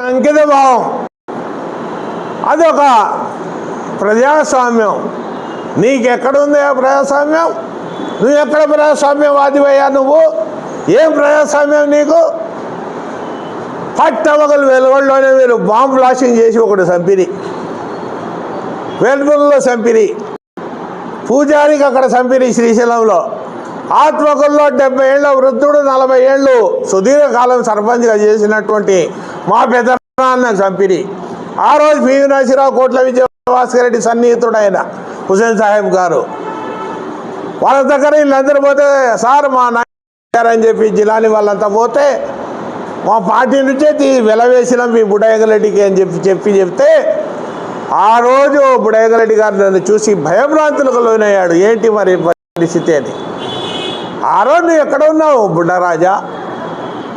అంకిత భావం, అదొక ప్రజాస్వామ్యం. నీకెక్కడుంది ఆ ప్రజాస్వామ్యం? నువ్వు ఎక్కడ ప్రజాస్వామ్యవాదివయ్యా? నువ్వు ఏం ప్రజాస్వామ్యం నీకు? పట్టవగలు వెలుగులోనే మీరు బాంబు బ్లాస్టింగ్ చేసి ఒకటి చంపిరి, వెలుగుల్లో చంపిరి, పూజారికి అక్కడ చంపిరి శ్రీశైలంలో, ఆత్మకుల్లో 70 ఏళ్ళ వృద్ధుడు 40 ఏళ్ళు సుదీర్ఘకాలం సర్పంచ్గా చేసినటువంటి మా పెద్దనాన్న చంపిరి. ఆ రోజు పివి నరసింహరావు, కోట్ల విజయభాస్కర్ రెడ్డి సన్నిహితుడు ఆయన హుసేన్ సాహెబ్ గారు. వాళ్ళ దగ్గర వీళ్ళందరూ పోతే సార్ మా నాయన అని చెప్పి జిల్లాని వాళ్ళంతా పోతే మా పార్టీ నుంచే వెలవేసినాం మీ బుడయ్యగరెడ్డికి అని చెప్తే ఆ రోజు బుడయ్యగరెడ్డి గారు నన్ను చూసి భయభ్రాంతులకు లోనయ్యాడు. ఏంటి మరి పరిస్థితి అని. ఆ రోజు నువ్వు ఎక్కడ ఉన్నావు బుడ్డరాజా?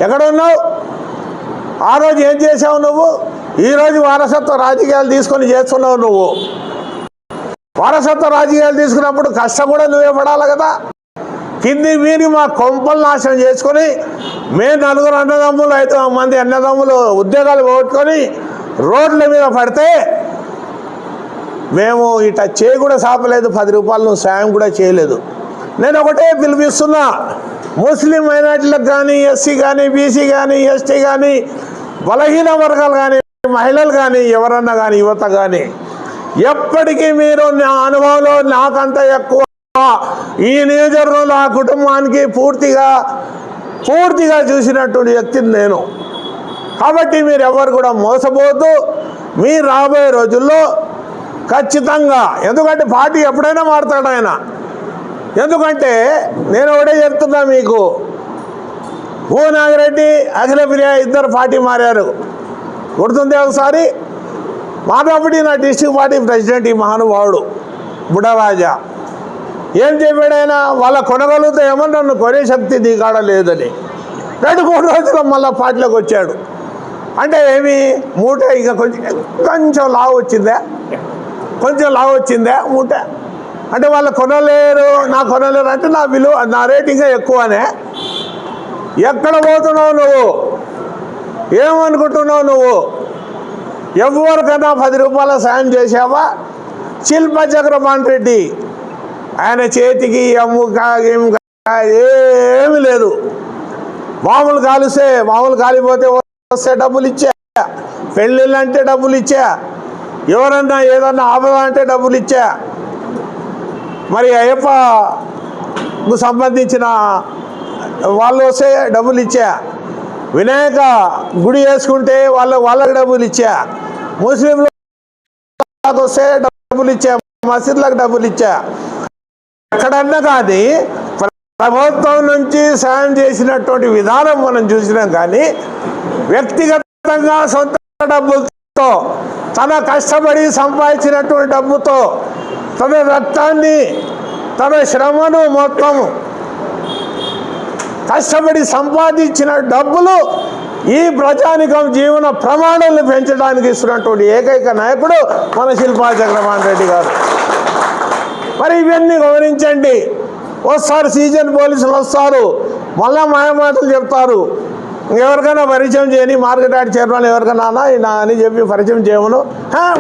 ఎక్కడ ఉన్నావు? ఆ రోజు ఏం చేసావు నువ్వు? ఈరోజు వారసత్వ రాజకీయాలు తీసుకొని చేస్తున్నావు నువ్వు. వారసత్వ రాజకీయాలు తీసుకున్నప్పుడు కష్టం కూడా నువ్వే పడాలి కదా. కింది మీరు మా కొంపలు నాశనం చేసుకొని మేము 4 అన్నదమ్ములు 5 మంది అన్నదమ్ములు ఉద్యోగాలు పోగొట్టుకొని రోడ్ల మీద పడితే మేము ఇట చేయి కూడా సాపలేదు, 10 రూపాయలు నువ్వు సాయం కూడా చేయలేదు. నేను ఒకటే పిలిపిస్తున్నా, ముస్లిం మైనార్టీలకు కానీ, ఎస్సీ కానీ, బీసీ కానీ, ఎస్టీ కానీ, బలహీన వర్గాలు కానీ, మహిళలు కానీ, ఎవరన్నా కానీ, యువత కానీ, ఎప్పటికీ మీరు నా అనుభవంలో నాకంత ఎక్కువ ఈ నియోజకవర్గంలో ఆ కుటుంబానికి పూర్తిగా చూసినటువంటి వ్యక్తిని నేను. కాబట్టి మీరు ఎవరు కూడా మోసపోతూ మీరు రాబోయే రోజుల్లో ఖచ్చితంగా, ఎందుకంటే పార్టీ ఎప్పుడైనా మారుతాడు ఆయన. ఎందుకంటే నేను ఒకటే చెప్తున్నా మీకు, భువనాగిరెడ్డి, అఖిల ప్రియ ఇద్దరు పార్టీ మారారు, గుర్తుంది ఒకసారి. మాధవపడి నా డిస్ట్రిక్ట్ పార్టీ ప్రెసిడెంట్ ఈ మహానుభావుడు బుడరాజా ఏం చెప్పాడు ఆయన? వాళ్ళ కొనగలుగుతాయేమో, నన్ను కొనే శక్తి దిగాడ లేదని 2-3 రోజులు మళ్ళీ పార్టీలోకి వచ్చాడు. అంటే ఏమి మూట ఇక కొంచెం లావు వచ్చిందా మూట అంటే వాళ్ళు కొనలేరు, నా కొనలేరు అంటే నా విలువ, నా రేటింగ్ ఎక్కువనే. ఎక్కడ పోతున్నావు నువ్వు? ఏమనుకుంటున్నావు నువ్వు? ఎవరికైనా 10 రూపాయల సాయం చేసావా? శిల్ప చక్రపాణి రెడ్డి ఆయన చేతికి ఏమీ లేదు. మామూలు కాలిపోతే వస్తే డబ్బులు ఇచ్చా, పెళ్ళిళ్ళు అంటే డబ్బులు ఇచ్చా, ఎవరన్నా ఏదన్నా ఆపద అంటే డబ్బులు ఇచ్చా, మరి అయ్యప్పకు సంబంధించిన వాళ్ళు వస్తే డబ్బులు ఇచ్చా, వినాయక గుడి వేసుకుంటే వాళ్ళకి డబ్బులు ఇచ్చా, ముస్లింలకు వస్తే డబ్బులు ఇచ్చా, మసీదులకు డబ్బులు ఇచ్చా. ఎక్కడన్నా కానీ ప్రభుత్వం నుంచి సాయం చేసినటువంటి విధానం మనం చూసినాం. కానీ వ్యక్తిగతంగా సొంత డబ్బులతో, తన కష్టపడి సంపాదించినటువంటి డబ్బుతో, తన రక్తాన్ని, తన శ్రమను మొత్తం కష్టపడి సంపాదించిన డబ్బులు ఈ ప్రజానికం జీవన ప్రమాణాలను పెంచడానికి ఇస్తున్నటువంటి ఏకైక నాయకుడు మన శిల్పా చక్రపాణి రెడ్డి గారు. మరి ఇవన్నీ గమనించండి. వస్తారు సీజన్ పోలీసులు వస్తారు, మళ్ళా మాయమాటలు చెప్తారు. ఎవరికైనా పరిచయం చేయని, మార్కెట్ యార్డ్ చైర్మన్ ఎవరికైనా అని చెప్పి పరిచయం చేయమను.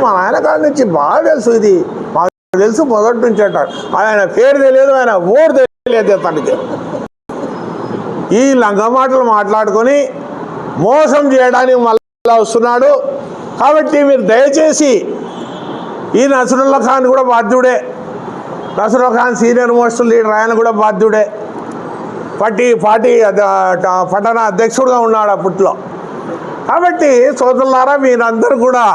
మా నాయన కాడి నుంచి బాగా తెలుసు, ఇది మాకు తెలుసు మొదటి నుంచి అంటాడు. ఆయన పేరు తెలియదు, ఆయన ఊరు తెలియదు తనకి. ఈ లంగమాటలు మాట్లాడుకొని మోసం చేయడానికి మళ్ళీ వస్తున్నాడు. కాబట్టి మీరు దయచేసి ఈ నసరుల్లా ఖాన్ కూడా బాధ్యుడే, నసరుల్లా ఖాన్ సీనియర్ మోస్ట్ లీడర్, ఆయన కూడా బాధ్యుడే. పార్టీ పట్టణ అధ్యక్షుడుగా ఉన్నాడు అప్పట్లో. కాబట్టి సోదరులారా, మీరందరూ కూడా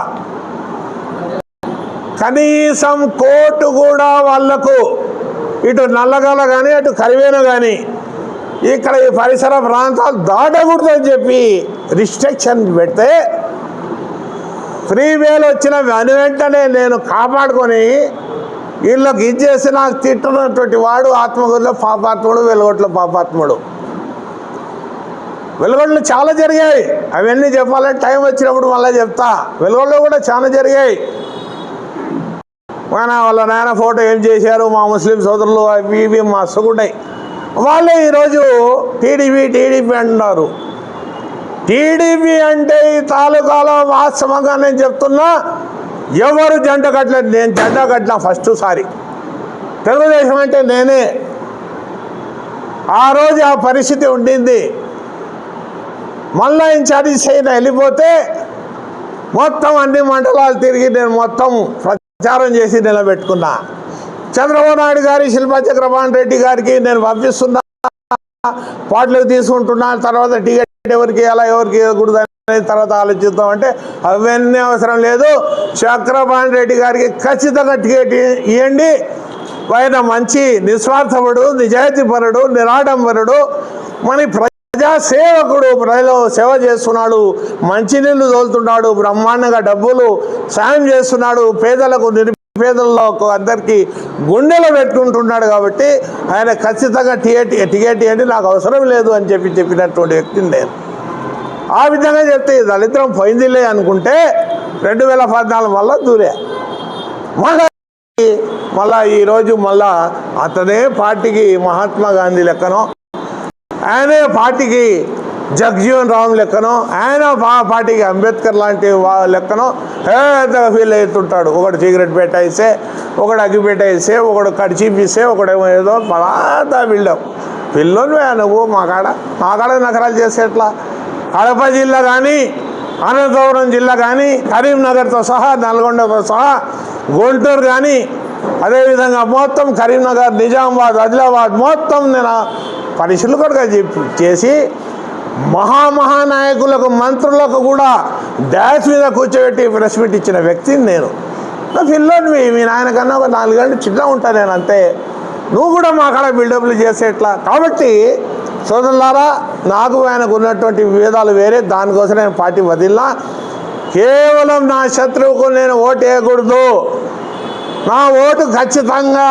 కనీసం కోర్టు కూడా వాళ్లకు ఇటు నల్లగల కానీ అటు కరివేన కానీ ఇక్కడ ఈ పరిసర ప్రాంతాలు దాటకూడదని చెప్పి రిస్ట్రిక్షన్ పెడితే ఫ్రీవేలు వచ్చిన వెంటనే నేను కాపాడుకొని వీళ్ళకి ఇచ్చేసి నాకు తిట్టున్నటువంటి వాడు ఆత్మగుడిలో పాపాత్ముడు, వెలుగొట్లో పాపాత్ముడు. వెలుగొట్లు చాలా జరిగాయి, అవన్నీ చెప్పాలంటే టైం వచ్చినప్పుడు మళ్ళీ చెప్తా. వెలుగొట్లో కూడా చాలా జరిగాయి. వాళ్ళ నాయన ఫోటో ఏం చేశారు, మా ముస్లిం సోదరులు అవి ఇవి మస్తుగుంటాయి. వాళ్ళే ఈరోజు టీడీపీ అంటున్నారు. టీడీపీ అంటే ఈ తాలూకాలో వాస్తవంగా నేను చెప్తున్నా, ఎవరు జెండా కట్టలేదు. నేను జెండా కట్టినా ఫస్ట్ సారి. తెలుగుదేశం అంటే నేనే. ఆ రోజు ఆ పరిస్థితి ఉండింది. మళ్ళా ఇన్ఛార్జ్ అయిన వెళ్ళిపోతే మొత్తం అన్ని మండలాలు తిరిగి నేను మొత్తం ప్రచారం చేసి నిలబెట్టుకున్నా. చంద్రబాబు నాయుడు గారి, శిల్పా చక్రపాణి రెడ్డి గారికి నేను పంపిస్తున్నా, పాటలకు తీసుకుంటున్నా. తర్వాత టికెట్ ఎవరికి ఇవ్వాలా, ఎవరికి ఇవ్వకూడదు అనేది తర్వాత ఆలోచిద్దాం అంటే అవన్నీ అవసరం లేదు. చక్రపాణి రెడ్డి గారికి ఖచ్చితంగా టికెట్ ఇవ్వండి. ఆయన మంచి నిస్వార్థపడు, నిజాయితీపరుడు, నిరాడంబరుడు, మన ప్రజాసేవకుడు, ప్రజలు సేవ చేస్తున్నాడు, మంచినీళ్ళు తోలుతున్నాడు, బ్రహ్మాండంగా డబ్బులు సాయం చేస్తున్నాడు, పేదలకు నిరుపేదల్లో అందరికీ గుండెలో పెట్టుకుంటున్నాడు. కాబట్టి ఆయన ఖచ్చితంగా టికెట్ ఇవ్వండి, నాకు అవసరం లేదు అని చెప్పినటువంటి వ్యక్తిని నేను. ఆ విధంగా చెప్తే దళిద్రం పోయిందిలే అనుకుంటే 2014 వల్ల దూరే. మళ్ళా ఈరోజు మళ్ళా అతనే పార్టీకి మహాత్మా గాంధీ లెక్కనో, ఆయనే పార్టీకి జగజీవన్ రామ్ లెక్కనో, ఆయన పార్టీకి అంబేద్కర్ లాంటి లెక్కనో పెద్దగా ఫీల్ అవుతుంటాడు. ఒకడు సిగరెట్ పెట్టేస్తే, ఒకడు అగ్గి పెట్టేస్తే, ఒకడు కడిచిపిస్తే, ఒకడేమో ఏదో పలాతా బిల్డప్. పిల్లలు నువ్వు మా కాడ నగరాలు చేసేట్లా. కడప జిల్లా కానీ, అనంతపురం జిల్లా కానీ, కరీంనగర్తో సహా, నల్గొండతో సహా, గుంటూరు కానీ, అదేవిధంగా మొత్తం కరీంనగర్, నిజామాబాద్, ఆదిలాబాద్ మొత్తం నేను పరిశీలకుడుగా చేసి మహానాయకులకు, మంత్రులకు కూడా డాష్ మీద కూర్చోబెట్టి ప్రెస్ మీట్ ఇచ్చిన వ్యక్తిని నేను. నా పిల్లోని మీ నాయన కన్నా ఒక 4 గంటలు చిన్న ఉంటాను నేను, అంతే. నువ్వు కూడా మా కాడ బిల్డప్లు చేసేట్లా. కాబట్టి సోదరులారా, నాకు ఆయనకు ఉన్నటువంటి విభేదాలు వేరే. దానికోసం నేను పార్టీ వదిలినా. కేవలం నా శత్రువుకు నేను ఓటు వేయకూడదు, నా ఓటు ఖచ్చితంగా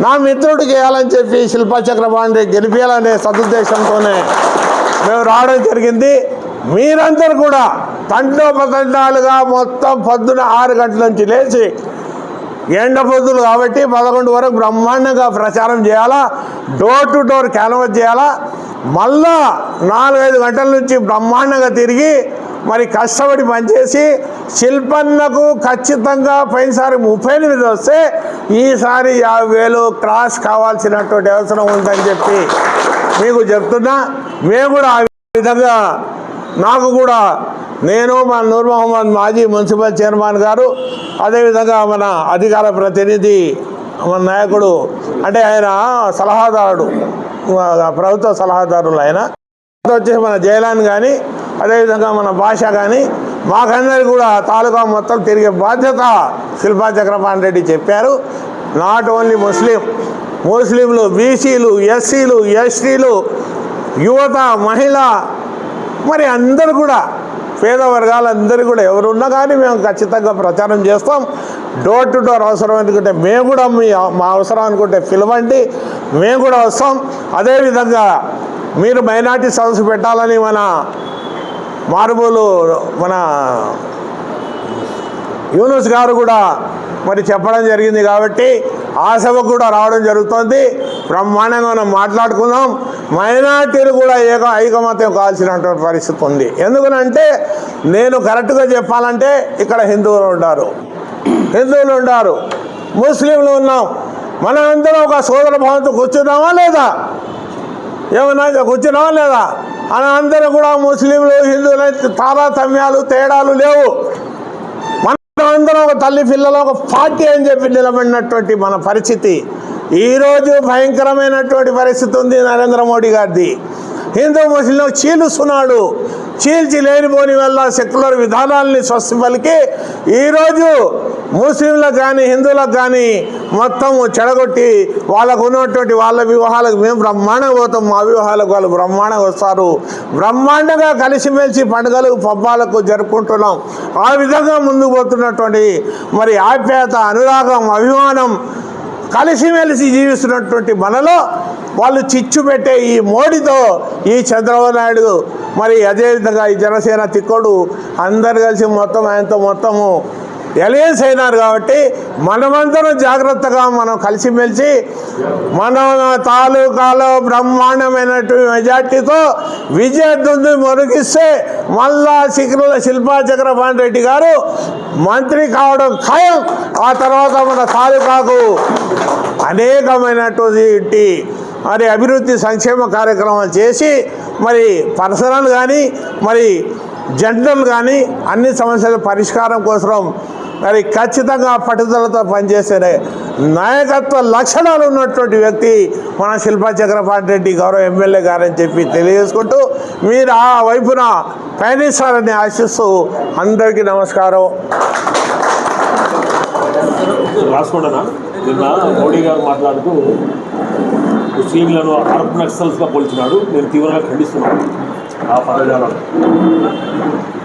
నా మిత్రుడికి వేయాలని చెప్పి శిల్పా చక్రపాణి గెలిపేయాలనే సదుద్దేశంతోనే మేము రావడం జరిగింది. మీరందరూ కూడా తండోపతండాలుగా మొత్తం పొద్దున 6 గంటల నుంచి లేచి, ఎండ పొద్దులు కాబట్టి 11 వరకు బ్రహ్మాండంగా ప్రచారం చేయాలా, డోర్ టు డోర్ క్యాన్వాస్ చేయాలా. మళ్ళా 4-5 గంటల నుంచి బ్రహ్మాండంగా తిరిగి మరి కష్టపడి పనిచేసి శిల్పన్నకు ఖచ్చితంగా పోయినసారి 38 వస్తే ఈసారి 50,000 క్రాస్ కావాల్సినటువంటి అవసరం ఉందని చెప్పి మీకు చెప్తున్నా. మేము కూడా ఆ విధంగా, నాకు కూడా నేను, మన నూర్ మహమ్మద్ మాజీ మున్సిపల్ చైర్మన్ గారు, అదేవిధంగా మన అధికార ప్రతినిధి, మన నాయకుడు, అంటే ఆయన సలహాదారుడు, ప్రభుత్వ సలహాదారులు ఆయన వచ్చేసి మన జయలాన్ కానీ, అదేవిధంగా మన భాష కానీ, మాకందరికి కూడా తాలూకా మొత్తం తిరిగే బాధ్యత శిల్పా చక్రపాణి రెడ్డి చెప్పారు. నాట్ ఓన్లీ ముస్లింలు, బీసీలు, ఎస్సీలు, ఎస్టీలు, యువత, మహిళ, మరి అందరూ కూడా, పేద వర్గాలందరూ కూడా ఎవరున్నా కానీ మేము ఖచ్చితంగా ప్రచారం చేస్తాం. డోర్ టు డోర్ అవసరం అనుకుంటే మేము కూడా, మా అవసరం అనుకుంటే పిలవండి, మేము కూడా వస్తాం. అదేవిధంగా మీరు మైనార్టీ సదస్సు పెట్టాలని మన మారుమూలు మన యూనుస్ గారు కూడా మరి చెప్పడం జరిగింది. కాబట్టి ఆ సభకు కూడా రావడం జరుగుతుంది. బ్రహ్మాండంగా మనం మాట్లాడుకుందాం. మైనార్టీలు కూడా ఐకమత్యం కావాల్సినటువంటి పరిస్థితి ఉంది. ఎందుకనంటే నేను కరెక్ట్గా చెప్పాలంటే ఇక్కడ హిందువులు ఉండారు, ముస్లింలు ఉన్నాం. మనందరం ఒక సోదర భావంతో కూర్చున్నామా లేదా? ఏమన్నా కూర్చున్నామా లేదా? అని అందరూ కూడా ముస్లింలు, హిందువులు తారతమ్యాలు, తేడాలు లేవు. మనమందరం ఒక తల్లి పిల్లలు, ఒక పార్టీ అని చెప్పి నిలబడినటువంటి మన పరిస్థితి ఈరోజు భయంకరమైనటువంటి పరిస్థితి ఉంది. నరేంద్ర మోడీ గారిది హిందూ ముస్లింలు చీలుస్తున్నాడు. చీల్చి లేనిపోని వల్ల సెక్యులర్ విధానాలని స్వస్తి పలికి ఈరోజు ముస్లింలకు కానీ, హిందువులకు కానీ మొత్తం చెడగొట్టి వాళ్ళకు ఉన్నటువంటి వాళ్ళ వివాహాలకు మేము బ్రహ్మాండంగా పోతాం, మా వివాహాలకు వాళ్ళు బ్రహ్మాండంగా వస్తారు. బ్రహ్మాండంగా కలిసిమెలిసి పండుగలు, పబ్బాలకు జరుపుకుంటున్నాం. ఆ విధంగా ముందుకు పోతున్నటువంటి మరి ఆప్యాయత, అనురాగం, అభిమానం కలిసిమెలిసి జీవిస్తున్నటువంటి మనలో వాళ్ళు చిచ్చు పెట్టే ఈ మోడీతో, ఈ చంద్రబాబు నాయుడు, మరి అదేవిధంగా ఈ జనసేన తిక్కోడు అందరు కలిసి మొత్తం ఆయనతో మొత్తము ఎలయన్స్ అయినారు కాబట్టి మనమందరం జాగ్రత్తగా మనం కలిసిమెలిసి మన తాలూకాలో బ్రహ్మాండమైనటువంటి మెజార్టీతో విజయదుందు మొరిగిస్తే మళ్ళా శిల్పా చక్రపాణి రెడ్డి గారు మంత్రి కావడం ఖాయం. ఆ తర్వాత మన తాలూకాకు అనేకమైనటువంటి మరి అభివృద్ధి సంక్షేమ కార్యక్రమాలు చేసి మరి పర్సనల్ కానీ మరి జనరల్ కానీ అన్ని సమస్యల పరిష్కారం కోసం మరి ఖచ్చితంగా పట్టుదలతో పనిచేసే నాయకత్వ లక్షణాలు ఉన్నటువంటి వ్యక్తి మన శిల్పా చక్రపాణి రెడ్డి గౌరవ ఎమ్మెల్యే గారని చెప్పి తెలియజేసుకుంటూ మీరు ఆ వైపున పయనిస్తారని ఆశిస్తూ అందరికీ నమస్కారం. రాసుకోండినా నిన్న మోడీ గారు మాట్లాడుతూ ముస్లింలను ఆర్మ్ నక్సల్స్గా పోల్చినాడు. నేను తీవ్రంగా ఖండిస్తున్నాను ఆ పదజాలను.